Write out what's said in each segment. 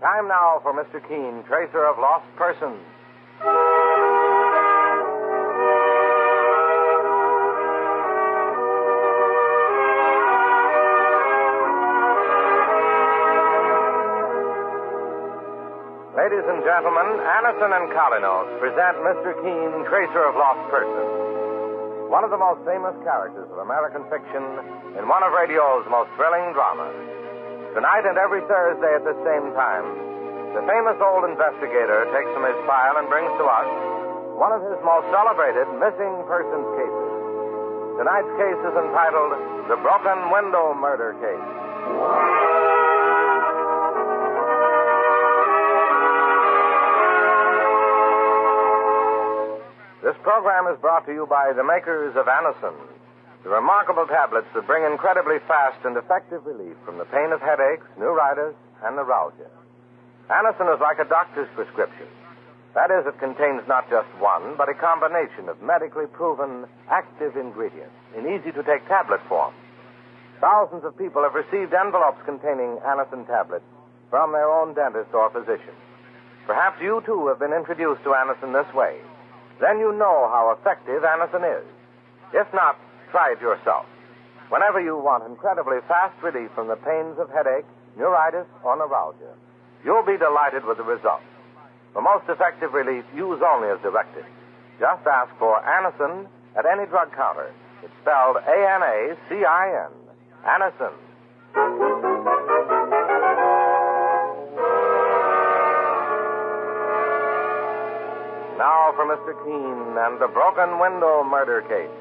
Time now for Mr. Keene, tracer of lost persons. Ladies and gentlemen, Anison and Colinos present Mr. Keene, tracer of lost persons. One of the most famous characters of American fiction in one of radio's most thrilling dramas. Tonight and every Thursday at the same time, the famous old investigator takes from his file and brings to us one of his most celebrated missing persons cases. Tonight's case is entitled The Broken Window Murder Case. This program is brought to you by the makers of Anison, the remarkable tablets that bring incredibly fast and effective relief from the pain of headaches, neuritis, and neuralgia. Anison is like a doctor's prescription. That is, it contains not just one, but a combination of medically proven active ingredients in easy-to-take tablet form. Thousands of people have received envelopes containing Anison tablets from their own dentist or physician. Perhaps you, too, have been introduced to Anison this way. Then you know how effective Anison is. If not, try it yourself. Whenever you want incredibly fast relief from the pains of headache, neuritis, or neuralgia, you'll be delighted with the results. For most effective relief, use only as directed. Just ask for Anison at any drug counter. It's spelled A-N-A-C-I-N. Anison. Now for Mr. Keene and the Broken Window Murder Case.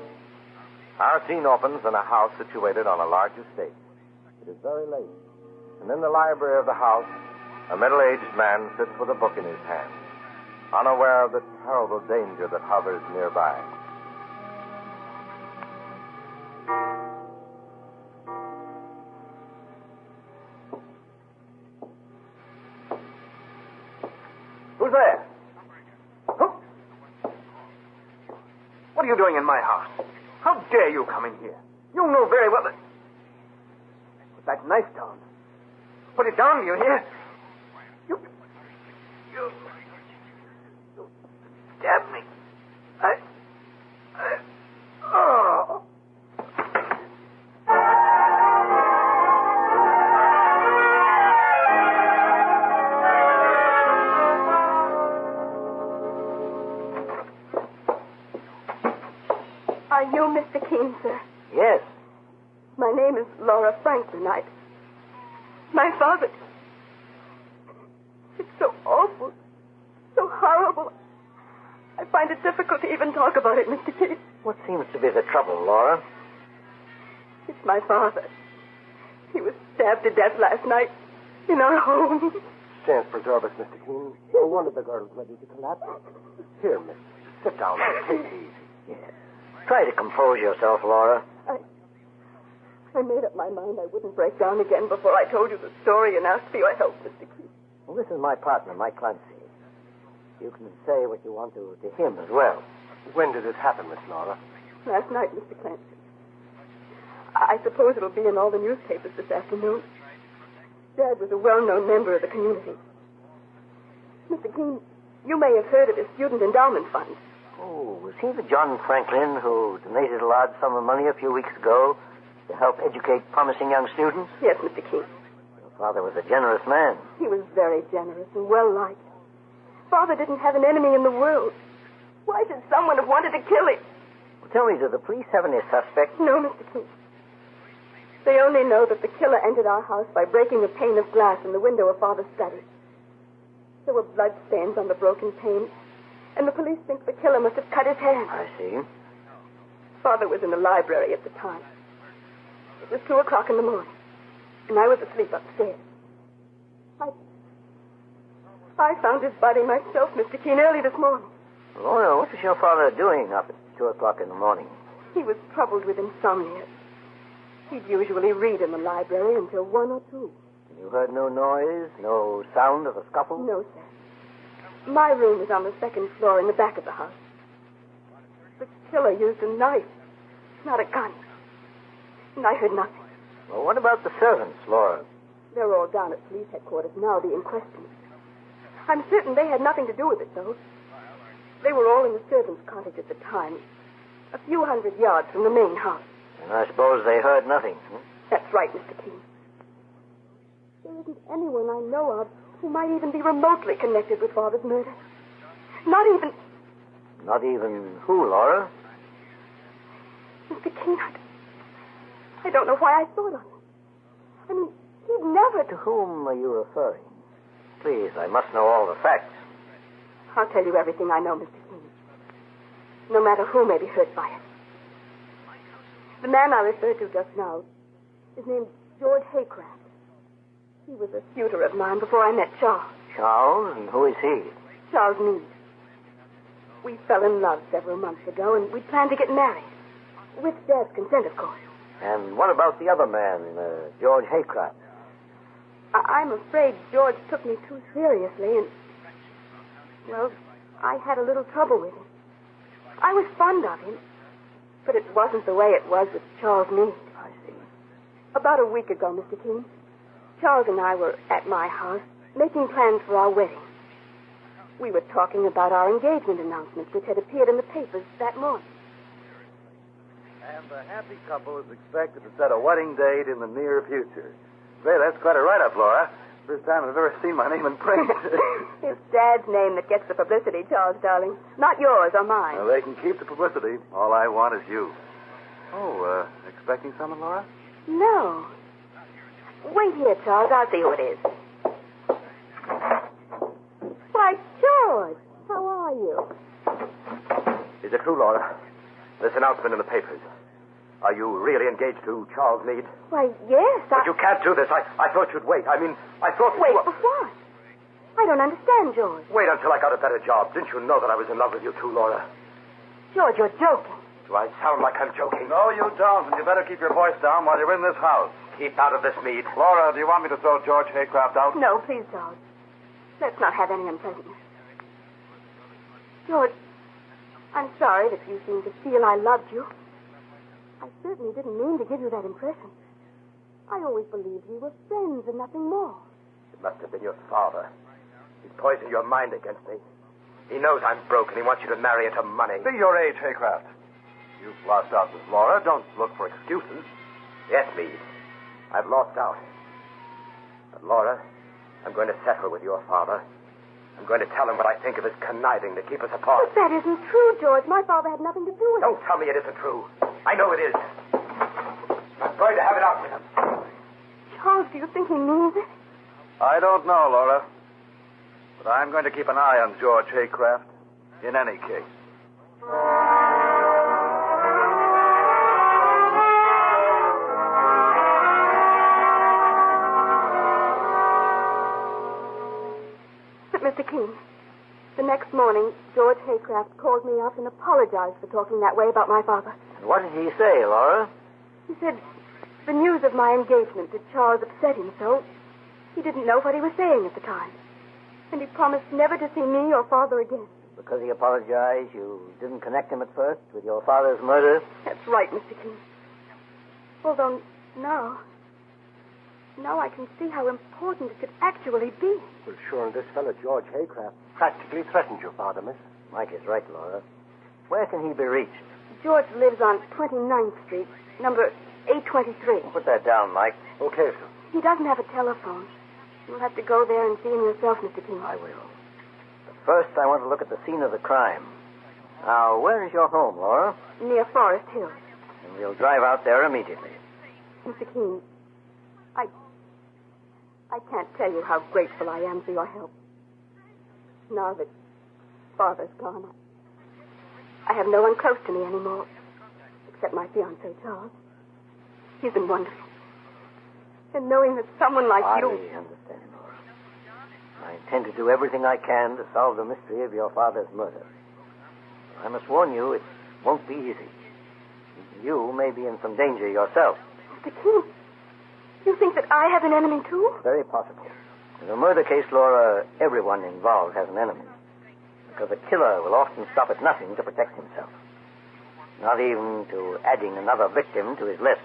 Our scene opens in a house situated on a large estate. It is very late, and in the library of the house, a middle-aged man sits with a book in his hand, unaware of the terrible danger that hovers nearby. Who's there? Who? What are you doing in my house? How dare you come in here? You know very well that... Put that knife down. Put it down, do you hear? You stabbed me. Oh. Are you Mr. Keene, sir? Yes. My name is Laura Franklin. My father... It's so awful, so horrible. I find it difficult to even talk about it, Mr. Keene. What seems to be the trouble, Laura? It's my father. He was stabbed to death last night in our home. Chance preserve us, Mr. Keene. No wonder the girl's ready to collapse. Here, miss. Sit down and take it easy. Yes. Try to compose yourself, Laura. I made up my mind I wouldn't break down again before I told you the story and asked for your help, Mr. Keene. Well, this is my partner, Mike Clancy. You can say what you want to him as well. When did this happen, Miss Laura? Last night, Mr. Clancy. I suppose it'll be in all the newspapers this afternoon. Dad was a well-known member of the community. Mr. Keene, you may have heard of his Student Endowment Fund. Oh, was he the John Franklin who donated a large sum of money a few weeks ago to help educate promising young students? Yes, Mr. Keene. Your father was a generous man. He was very generous and well-liked. Father didn't have an enemy in the world. Why should someone have wanted to kill him? Well, tell me, do the police have any suspects? No, Mr. Keene. They only know that the killer entered our house by breaking a pane of glass in the window of Father's study. There were blood stains on the broken pane, and the police think the killer must have cut his hand. I see. Father was in the library at the time. It was 2:00 in the morning, and I was asleep upstairs. I found his body myself, Mr. Keene, early this morning. Laura, what was your father doing up at 2:00 in the morning? He was troubled with insomnia. He'd usually read in the library until 1 or 2. You heard no noise, no sound of a scuffle? No, sir. My room is on the second floor in the back of the house. The killer used a knife, not a gun. And I heard nothing. Well, what about the servants, Laura? They're all down at police headquarters now being questioned. I'm certain they had nothing to do with it, though. They were all in the servants' cottage at the time, a few hundred yards from the main house. And I suppose they heard nothing. That's right, Mr. King. There isn't anyone I know of who might even be remotely connected with Father's murder. Not even... Not even who, Laura? Mr. King, I don't know why I thought of him. I mean, he'd never... To whom are you referring? Please, I must know all the facts. I'll tell you everything I know, Mr. King. No matter who may be hurt by it. The man I referred to just now is named George Haycraft. He was a suitor of mine before I met Charles. Charles? And who is he? Charles Meade. We fell in love several months ago, and we planned to get married. With Dad's consent, of course. And what about the other man, George Haycraft? I'm afraid George took me too seriously, and... Well, I had a little trouble with him. I was fond of him, but it wasn't the way it was with Charles Meade. I see. About a week ago, Mr. King, Charles and I were at my house making plans for our wedding. We were talking about our engagement announcement, which had appeared in the papers that morning. And the happy couple is expected to set a wedding date in the near future. Say, that's quite a write-up, Laura. First time I've ever seen my name in print. It's Dad's name that gets the publicity, Charles, darling. Not yours or mine. Well, they can keep the publicity. All I want is you. Oh, expecting someone, Laura? No. Wait here, Charles. I'll see who it is. Why, George, how are you? Is it true, Laura? This announcement in the papers. Are you really engaged to Charles Meade? Why, yes, But you can't do this. I thought you'd wait. I mean, I thought... Wait for what? I don't understand, George. Wait until I got a better job. Didn't you know that I was in love with you too, Laura? George, you're joking. Do I sound like I'm joking? No, you don't, and you better keep your voice down while you're in this house. Keep out of this, Meade. Laura, do you want me to throw George Haycraft out? No, please, Charles. Let's not have any unpleasantness. George, I'm sorry that you seem to feel I loved you. I certainly didn't mean to give you that impression. I always believed we were friends and nothing more. It must have been your father. He's poisoned your mind against me. He knows I'm broke and he wants you to marry into money. Be your age, Haycraft. You've lost out with Laura. Don't look for excuses. Yes, Meade. I've lost out. But, Laura, I'm going to settle with your father. I'm going to tell him what I think of his conniving to keep us apart. But that isn't true, George. My father had nothing to do with it. Don't tell me it isn't true. I know it is. I'm going to have it out with him. Charles, do you think he means it? I don't know, Laura. But I'm going to keep an eye on George Haycraft in any case. But, Mr. King, the next morning, George Haycraft called me up and apologized for talking that way about my father. And what did he say, Laura? He said the news of my engagement to Charles upset him so he didn't know what he was saying at the time. And he promised never to see me or Father again. Because he apologized, you didn't connect him at first with your father's murder? That's right, Mr. King. Although now I can see how important it could actually be. Well, sure, and this fellow, George Haycraft, practically threatened your father, miss. Mike is right, Laura. Where can he be reached? George lives on 29th Street, number 823. Put that down, Mike. Okay, sir. He doesn't have a telephone. You'll have to go there and see him yourself, Mr. King. I will. But first, I want to look at the scene of the crime. Now, where is your home, Laura? Near Forest Hill. And we'll drive out there immediately. Mr. King, I can't tell you how grateful I am for your help. Now that Father's gone, I have no one close to me anymore, except my fiancé, Charles. He's been wonderful. And knowing that someone like you... I understand, Laura. I intend to do everything I can to solve the mystery of your father's murder. I must warn you, it won't be easy. You may be in some danger yourself. Mr. King, you think that I have an enemy, too? Very possible. In a murder case, Laura, everyone involved has an enemy. Because a killer will often stop at nothing to protect himself. Not even to adding another victim to his list.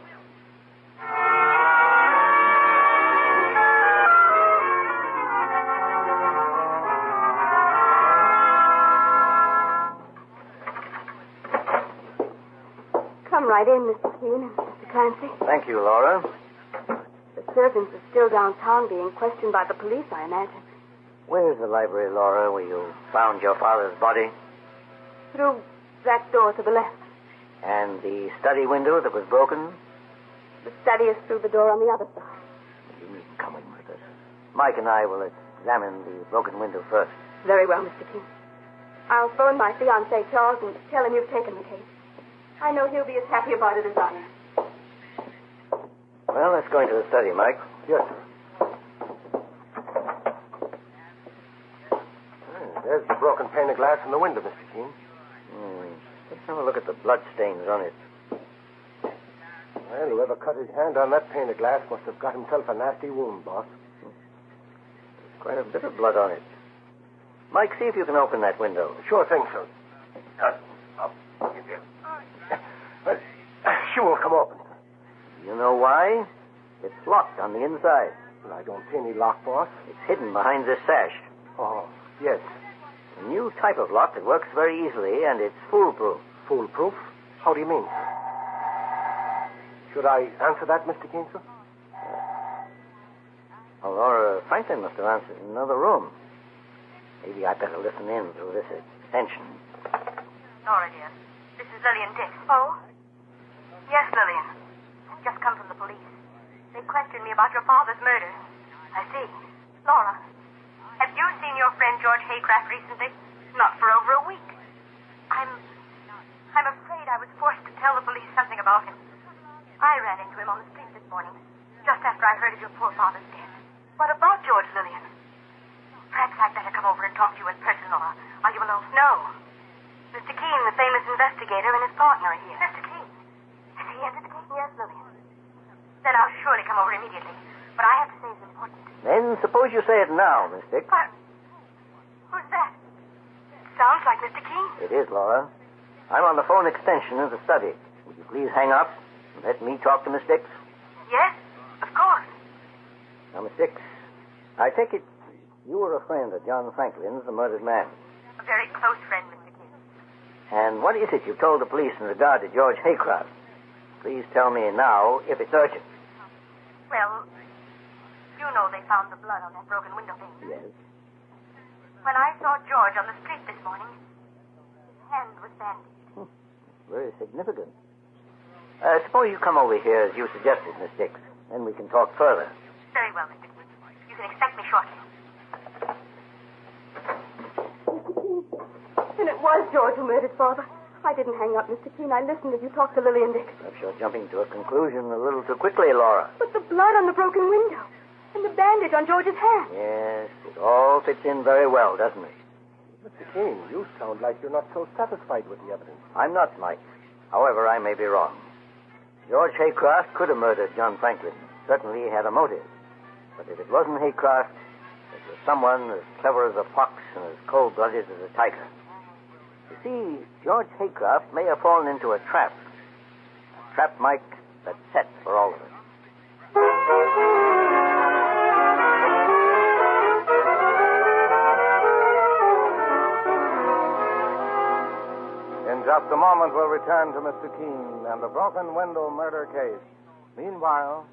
right in, Mr. Keene and Mr. Clancy. Thank you, Laura. The servants are still downtown being questioned by the police, I imagine. Where's the library, Laura, where you found your father's body? Through that door to the left. And the study window that was broken? The study is through the door on the other side. You needn't come in with us. Mike and I will examine the broken window first. Very well, Mr. Keene. I'll phone my fiancé, Charles, and tell him you've taken the case. I know he'll be as happy about it as I am. Well, let's go into the study, Mike. Yes, sir. There's the broken pane of glass in the window, Mr. Keene. Let's have a look at the blood stains on it. Well, whoever cut his hand on that pane of glass must have got himself a nasty wound, boss. There's quite a bit of blood on it. Mike, see if you can open that window. Sure thing, sir. Well, she won't come open. You know why? It's locked on the inside. Well, I don't see any lock, boss. It's hidden behind this sash. Oh, yes. A new type of lock that works very easily, and it's foolproof. Foolproof? How do you mean, sir? Should I answer that, Mr. Keene, sir? Oh, Laura Franklin must have answered in another room. Maybe I'd better listen in through this extension. Laura, dear, this is Lillian Dix. Oh? Yes, Lillian. I've just come from the police. They questioned me about your father's murder. I see. Laura, have you seen your friend George Haycraft recently? Not for over a week. I'm afraid I was forced to tell the police something about him. I ran into him on the street this morning, just after I heard of your poor father's death. What about George, Lillian? Perhaps I'd better come over and talk to you in person, Laura. Are you alone? No. Mr. Keene, the famous investigator, and his partner are here. Mr. Keene? Has he entered the case? Yes, Lillian. Then I'll surely come over immediately. But I have to say it's important. Then suppose you say it now, Miss Dix. Who's that? It sounds like Mr. Keene. It is, Laura. I'm on the phone extension of the study. Would you please hang up and let me talk to Miss Dix? Yes, of course. Now, Miss Dix, I take it you were a friend of John Franklin's, the murdered man. A very close friend, Mr. Keene. And what is it you told the police in regard to George Haycraft? Please tell me now if it's urgent. Well, you know they found the blood on that broken window pane. Yes. When I saw George on the street this morning, his hand was bandaged. Very significant. Suppose you come over here as you suggested, Miss Dix. Then we can talk further. Very well, Mr. Keene. You can expect me shortly. Then it was George who murdered Father. I didn't hang up, Mr. Keene. I listened as you talked to Lillian Dix. Perhaps you're jumping to a conclusion a little too quickly, Laura. But the blood on the broken window and the bandage on George's hand. Yes, it all fits in very well, doesn't it? Mr. Keene, you sound like you're not so satisfied with the evidence. I'm not, Mike. However, I may be wrong. George Haycraft could have murdered John Franklin. Certainly he had a motive. But if it wasn't Haycraft, it was someone as clever as a fox and as cold-blooded as a tiger. You see, George Haycraft may have fallen into a trap. A trap, Mike, that's set for all of us. In just a moment, we'll return to Mr. Keene and the broken window murder case. Meanwhile,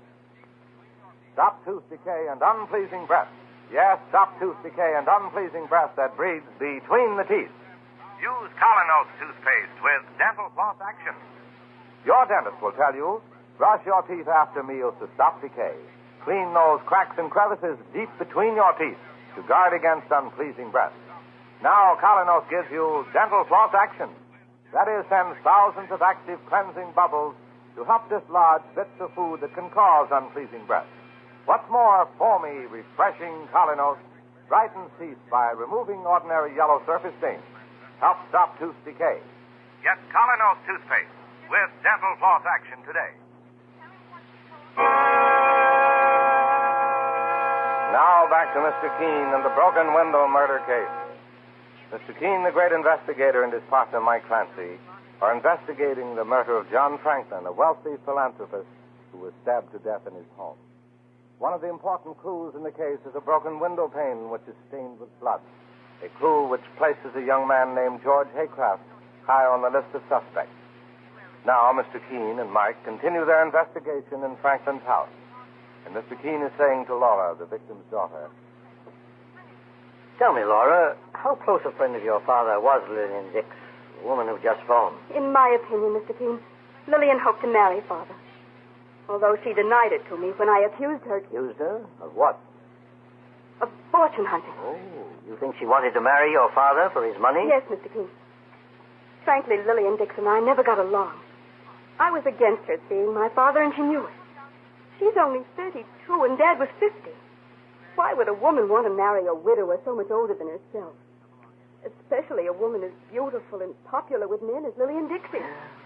stop tooth decay and unpleasing breath. Yes, stop tooth decay and unpleasing breath that breeds between the teeth. Use Colonos toothpaste with dental floss action. Your dentist will tell you, brush your teeth after meals to stop decay. Clean those cracks and crevices deep between your teeth to guard against unpleasing breath. Now, Colonos gives you dental floss action. That is, sends thousands of active cleansing bubbles to help dislodge bits of food that can cause unpleasing breath. What's more, foamy, refreshing Colonos brightens teeth by removing ordinary yellow surface stains. Help stop tooth decay. Get Colonos toothpaste with dental floss action today. Now back to Mr. Keene and the broken window murder case. Mr. Keene, the great investigator, and his partner, Mike Clancy, are investigating the murder of John Franklin, a wealthy philanthropist who was stabbed to death in his home. One of the important clues in the case is a broken window pane which is stained with blood. A clue which places a young man named George Haycraft high on the list of suspects. Now, Mr. Keene and Mike continue their investigation in Franklin's house. And Mr. Keene is saying to Laura, the victim's daughter, Tell me, Laura, how close a friend of your father was Lillian Dix, the woman who just phoned? In my opinion, Mr. Keene, Lillian hoped to marry Father. Although she denied it to me when I accused her. Accused her? Of what? Of fortune hunting. Oh, you think she wanted to marry your father for his money? Yes, Mr. Keene. Frankly, Lillian Dix and I never got along. I was against her seeing my father, and she knew it. She's only 32, and Dad was 50. Why would a woman want to marry a widower so much older than herself? Especially a woman as beautiful and popular with men as Lillian Dix is.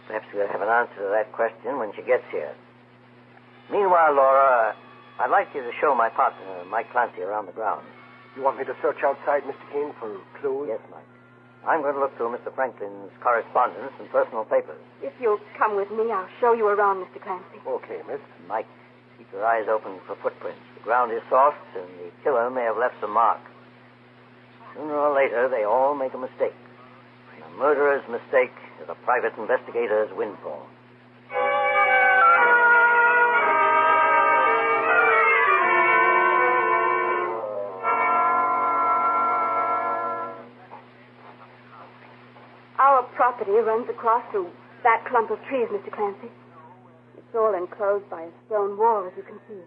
Perhaps we'll have an answer to that question when she gets here. Meanwhile, Laura, I'd like you to show my partner, Mike Clancy, around the grounds. You want me to search outside, Mr. Keene, for clues? Yes, Mike. I'm going to look through Mr. Franklin's correspondence and personal papers. If you'll come with me, I'll show you around, Mr. Clancy. Okay, miss. Mike, keep your eyes open for footprints. The ground is soft, and the killer may have left some mark. Sooner or later, they all make a mistake. And a murderer's mistake is a private investigator's windfall. Our property runs across through that clump of trees, Mr. Clancy. It's all enclosed by a stone wall, as you can see.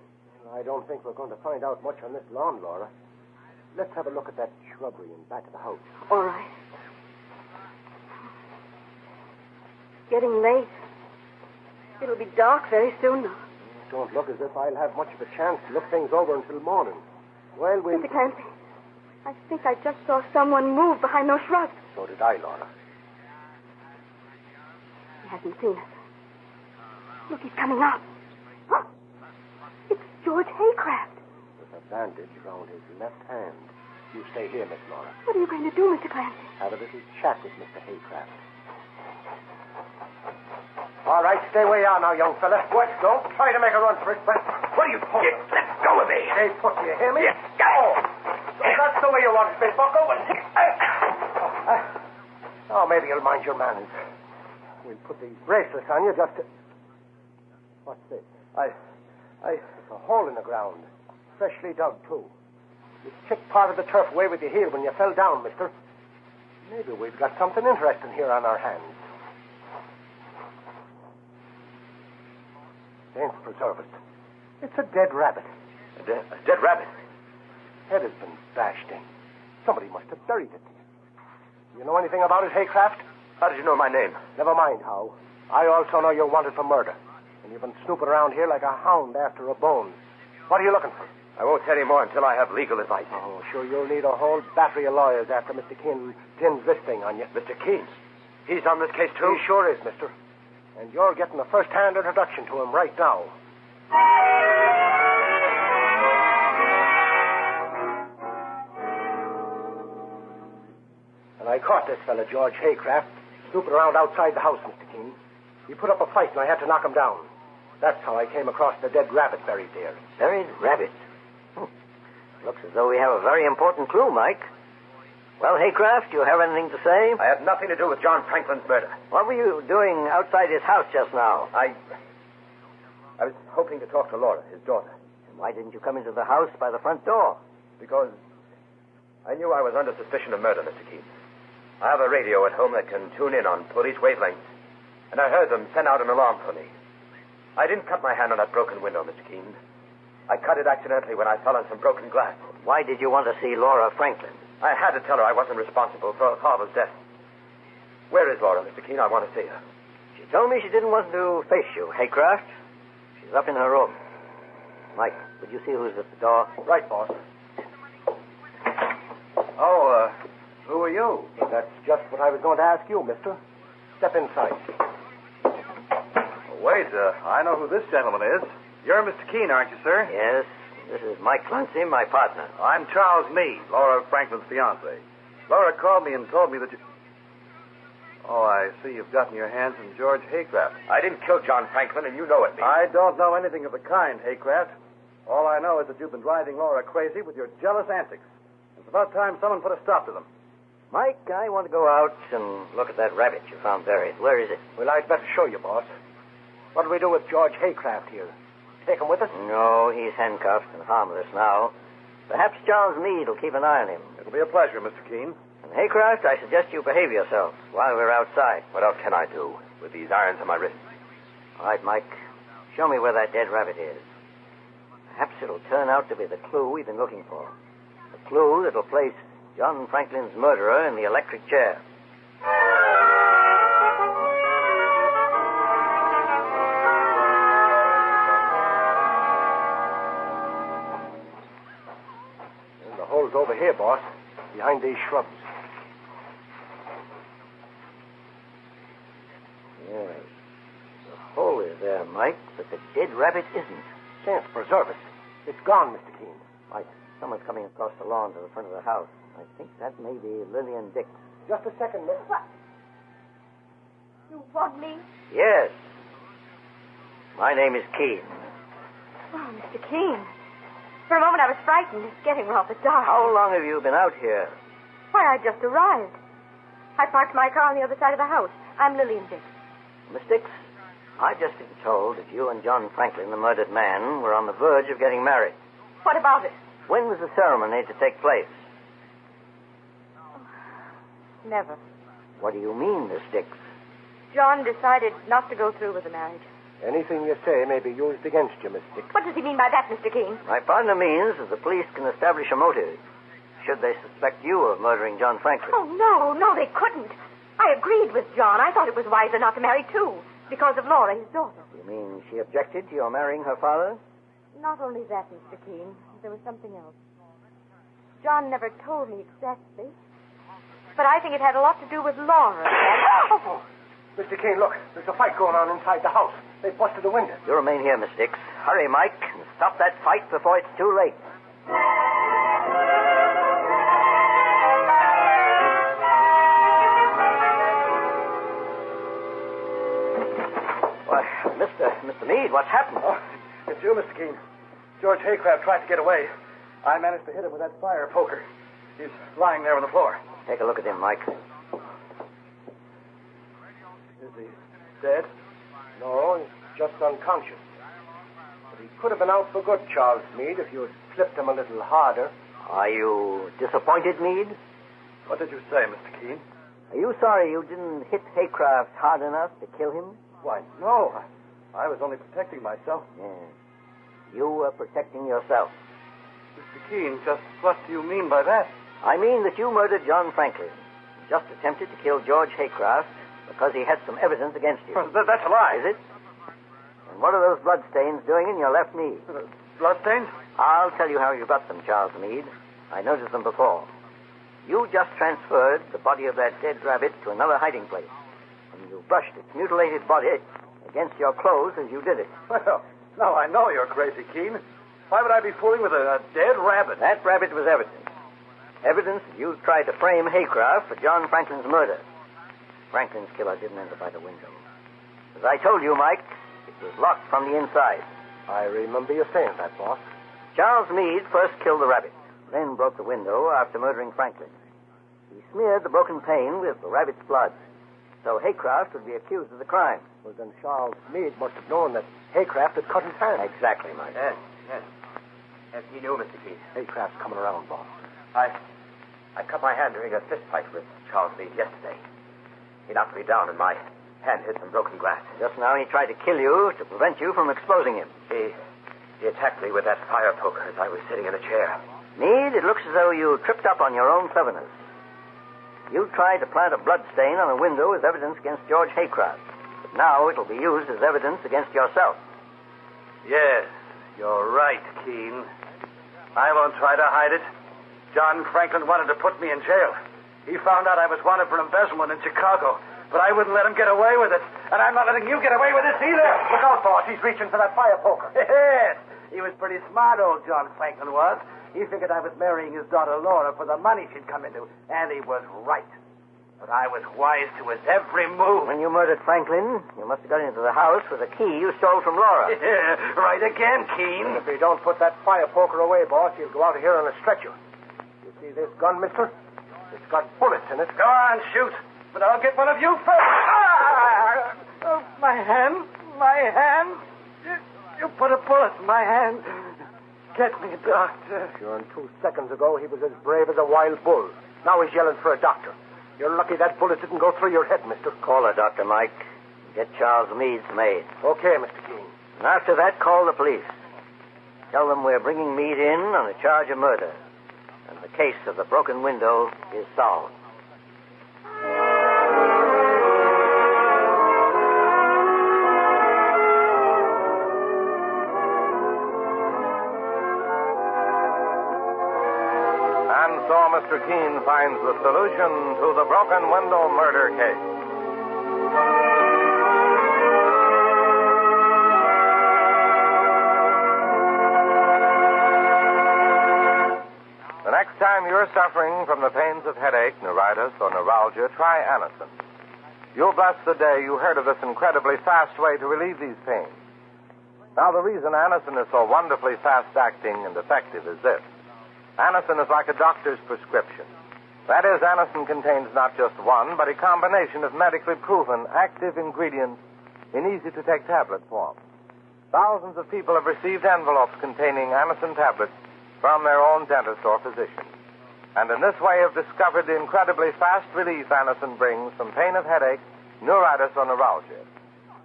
I don't think we're going to find out much on this lawn, Laura. Let's have a look at that shrubbery in back of the house. All right. It's getting late. It'll be dark very soon now. Don't look as if I'll have much of a chance to look things over until morning. Well, Mr. Clancy, I think I just saw someone move behind those shrubs. So did I, Laura. He hasn't seen us. Look, he's coming up. Huh? It's George Haycraft. With a bandage round his left hand. You stay here, Miss Laura. What are you going to do, Mr. Clancy? Have a little chat with Mr. Haycraft. All right, stay where you are now, young fella. What? Don't try to make a run for it, but... What are you talking? Let go of me. Stay put, do you hear me? Yes. Oh, so that's the way you want it, Miss Bucko. Oh, maybe you'll mind your manners. We'll put these bracelets on you just to... What's this? It's a hole in the ground. Freshly dug, too. You chipped part of the turf away with your heel when you fell down, mister. Maybe we've got something interesting here on our hands. Saints preserve us. It's a dead rabbit. A dead rabbit? Head has been bashed in. Somebody must have buried it. You know anything about it, Haycraft? How did you know my name? Never mind how. I also know you're wanted for murder. And you've been snooping around here like a hound after a bone. What are you looking for? I won't tell you more until I have legal advice. Oh, sure, you'll need a whole battery of lawyers after Mr. Kinn's this thing on you. Mr. Keene? He's on this case, too? He sure is, mister. And you're getting a first-hand introduction to him right now. And I caught this fella, George Haycraft, snooping around outside the house, Mr. Keene. He put up a fight, and I had to knock him down. That's how I came across the dead rabbit buried there. Buried rabbit? Looks as though we have a very important clue, Mike. Well, Haycraft, do you have anything to say? I had nothing to do with John Franklin's murder. What were you doing outside his house just now? I was hoping to talk to Laura, his daughter. And why didn't you come into the house by the front door? Because I knew I was under suspicion of murder, Mr. Keene. I have a radio at home that can tune in on police wavelengths. And I heard them send out an alarm for me. I didn't cut my hand on that broken window, Mr. Keene. I cut it accidentally when I fell on some broken glass. Why did you want to see Laura Franklin? I had to tell her I wasn't responsible for her father's death. Where is Laura, Mr. Keene? I want to see her. She told me she didn't want to face you, Haycraft. She's up in her room. Mike, would you see who's at the door? Right, boss. Oh, who are you? That's just what I was going to ask you, mister. Step inside. Wait, I know who this gentleman is. You're Mr. Keene, aren't you, sir? Yes. This is Mike Clancy, my partner. I'm Charles Meade, Laura Franklin's fiancé. Laura called me and told me that you... Oh, I see you've gotten your hands on George Haycraft. I didn't kill John Franklin, and you know it, Meade. I don't know anything of the kind, Haycraft. All I know is that you've been driving Laura crazy with your jealous antics. It's about time someone put a stop to them. Mike, I want to go out and look at that rabbit you found buried. Where is it? Well, I'd better show you, boss. What do we do with George Haycraft here? Take him with us? No, he's handcuffed and harmless now. Perhaps Charles Meade will keep an eye on him. It'll be a pleasure, Mr. Keene. And Haycraft, I suggest you behave yourself while we're outside. What else can I do with these irons on my wrists? All right, Mike. Show me where that dead rabbit is. Perhaps it'll turn out to be the clue we've been looking for. The clue that'll place John Franklin's murderer in the electric chair. And the hole's over here, boss, behind these shrubs. Yes. The hole is there, Mike, but the dead rabbit isn't. Can't preserve it. It's gone, Mr. Keene. Mike, someone's coming across the lawn to the front of the house. I think that may be Lillian Dix. Just a second, miss. What? You want me? Yes. My name is Keene. Oh, Mr. Keene. For a moment I was frightened. It's getting rather dark. How long have you been out here? Why, I just arrived. I parked my car on the other side of the house. I'm Lillian Dix. Miss Dix, I've just been told that you and John Franklin, the murdered man, were on the verge of getting married. What about it? When was the ceremony to take place? Never. What do you mean, Miss Dix? John decided not to go through with the marriage. Anything you say may be used against you, Miss Dix. What does he mean by that, Mr. Keene? My partner means that the police can establish a motive should they suspect you of murdering John Franklin. Oh, no, they couldn't. I agreed with John. I thought it was wiser not to marry, too, because of Laura, his daughter. You mean she objected to your marrying her father? Not only that, Mr. Keene. There was something else. John never told me exactly, but I think it had a lot to do with Laura. Oh, Mr. Keene, look. There's a fight going on inside the house. They busted the window. You remain here, Miss Dix. Hurry, Mike, and stop that fight before it's too late. Why, Mr. Meade, what's happened? Oh, it's you, Mr. Keene. George Haycraft tried to get away. I managed to hit him with that fire poker. He's lying there on the floor. Take a look at him, Mike. Is he dead? No, he's just unconscious. But he could have been out for good, Charles Meade, if you had clipped him a little harder. Are you disappointed, Meade? What did you say, Mr. Keene? Are you sorry you didn't hit Haycraft hard enough to kill him? Why, no. I was only protecting myself. Yes. You were protecting yourself. Mr. Keene, just what do you mean by that? I mean that you murdered John Franklin. Just attempted to kill George Haycraft because he had some evidence against you. That's a lie. Is it? And what are those bloodstains doing in your left knee? Bloodstains? I'll tell you how you got them, Charles Meade. I noticed them before. You just transferred the body of that dead rabbit to another hiding place. And you brushed its mutilated body against your clothes as you did it. Well, now I know you're crazy, Keene. Why would I be fooling with a dead rabbit? That rabbit was evidence. Evidence that you tried to frame Haycraft for John Franklin's murder. Franklin's killer didn't enter by the window. As I told you, Mike, it was locked from the inside. I remember you saying that, boss. Charles Meade first killed the rabbit, then broke the window after murdering Franklin. He smeared the broken pane with the rabbit's blood, so Haycraft would be accused of the crime. Well, then Charles Meade must have known that Haycraft had cut his hand. Exactly, Mike. Yes. Yes, he knew, Mr. Keene. Haycraft's coming around, boss. I cut my hand during a fist fight with Charles Meade yesterday. He knocked me down and my hand hit some broken glass. Just now he tried to kill you to prevent you from exposing him. He attacked me with that fire poker as I was sitting in a chair. Meade, it looks as though you tripped up on your own cleverness. You tried to plant a blood stain on a window as evidence against George Haycraft. But now it'll be used as evidence against yourself. Yes, you're right, Keene. I won't try to hide it. John Franklin wanted to put me in jail. He found out I was wanted for embezzlement in Chicago, but I wouldn't let him get away with it. And I'm not letting you get away with this either. Look out, boss. He's reaching for that fire poker. Yes, he was pretty smart, old John Franklin was. He figured I was marrying his daughter Laura for the money she'd come into, and he was right. But I was wise to his every move. When you murdered Franklin, you must have got into the house with a key you stole from Laura. Yeah, right again, Keene. If he don't put that fire poker away, boss, he'll go out of here on a stretcher. You see this gun, mister? It's got bullets in it. Go on, shoot. But I'll get one of you first. Ah! Oh, my hand. My hand. You put a bullet in my hand. Get me a doctor. Sure, and 2 seconds ago, he was as brave as a wild bull. Now he's yelling for a doctor. You're lucky that bullet didn't go through your head, mister. Call her, Dr. Mike. Get Charles Meade's maid. Okay, Mr. Keene. And after that, call the police. Tell them we're bringing Meade in on a charge of murder. And the case of the broken window is solved. And so Mr. Keene finds the solution to the broken window murder case. The next time you're suffering from the pains of headache, neuritis, or neuralgia, try Anacin. You'll bless the day you heard of this incredibly fast way to relieve these pains. Now, the reason Anacin is so wonderfully fast-acting and effective is this. Anacin is like a doctor's prescription. That is, Anacin contains not just one, but a combination of medically proven active ingredients in easy-to-take tablet form. Thousands of people have received envelopes containing Anacin tablets from their own dentist or physician. And in this way have discovered the incredibly fast relief Anacin brings from pain of headache, neuritis, or neuralgia.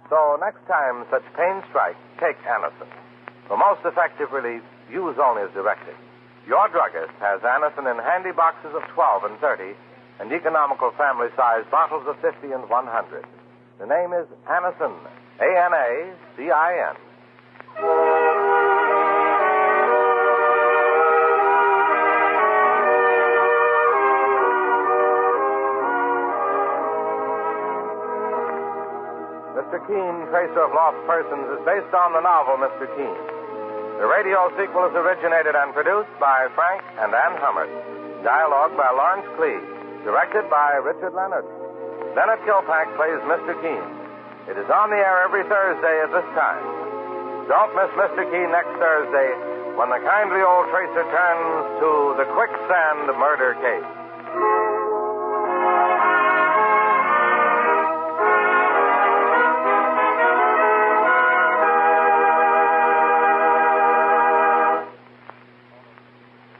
So next time such pain strikes, take Anacin. For most effective relief, use only as directed. Your druggist has Anacin in handy boxes of 12 and 30 and economical family-sized bottles of 50 and 100. The name is Anacin, A-N-A-C-I-N. Mr. Keene, Tracer of Lost Persons, is based on the novel Mr. Keene. The radio sequel is originated and produced by Frank and Ann Hummert. Dialogue by Lawrence Clee. Directed by Richard Leonard. Leonard Kilpack plays Mr. Keene. It is on the air every Thursday at this time. Don't miss Mr. Keene next Thursday when the kindly old tracer turns to the quicksand murder case.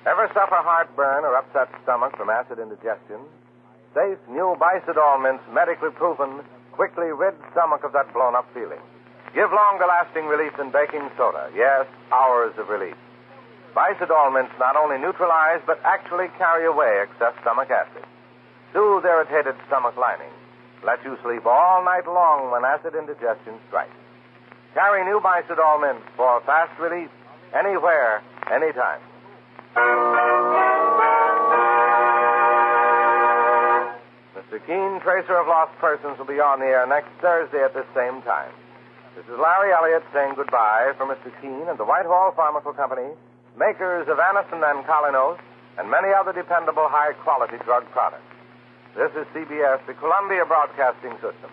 Ever suffer heartburn or upset stomach from acid indigestion? Safe, new Bicidol mints, medically proven, quickly rid stomach of that blown-up feeling. Give longer-lasting relief than baking soda. Yes, hours of relief. Bicidol mints not only neutralize, but actually carry away excess stomach acid. Soothe irritated stomach lining. Let you sleep all night long when acid indigestion strikes. Carry new Bicidol mints for fast relief anywhere, anytime. Mr. Keene, Tracer of Lost Persons, will be on the air next Thursday at this same time. This is Larry Elliott saying goodbye for Mr. Keene and the Whitehall Pharmaceutical Company, makers of Anacin and Colinos, and many other dependable high-quality drug products. This is CBS, the Columbia Broadcasting System.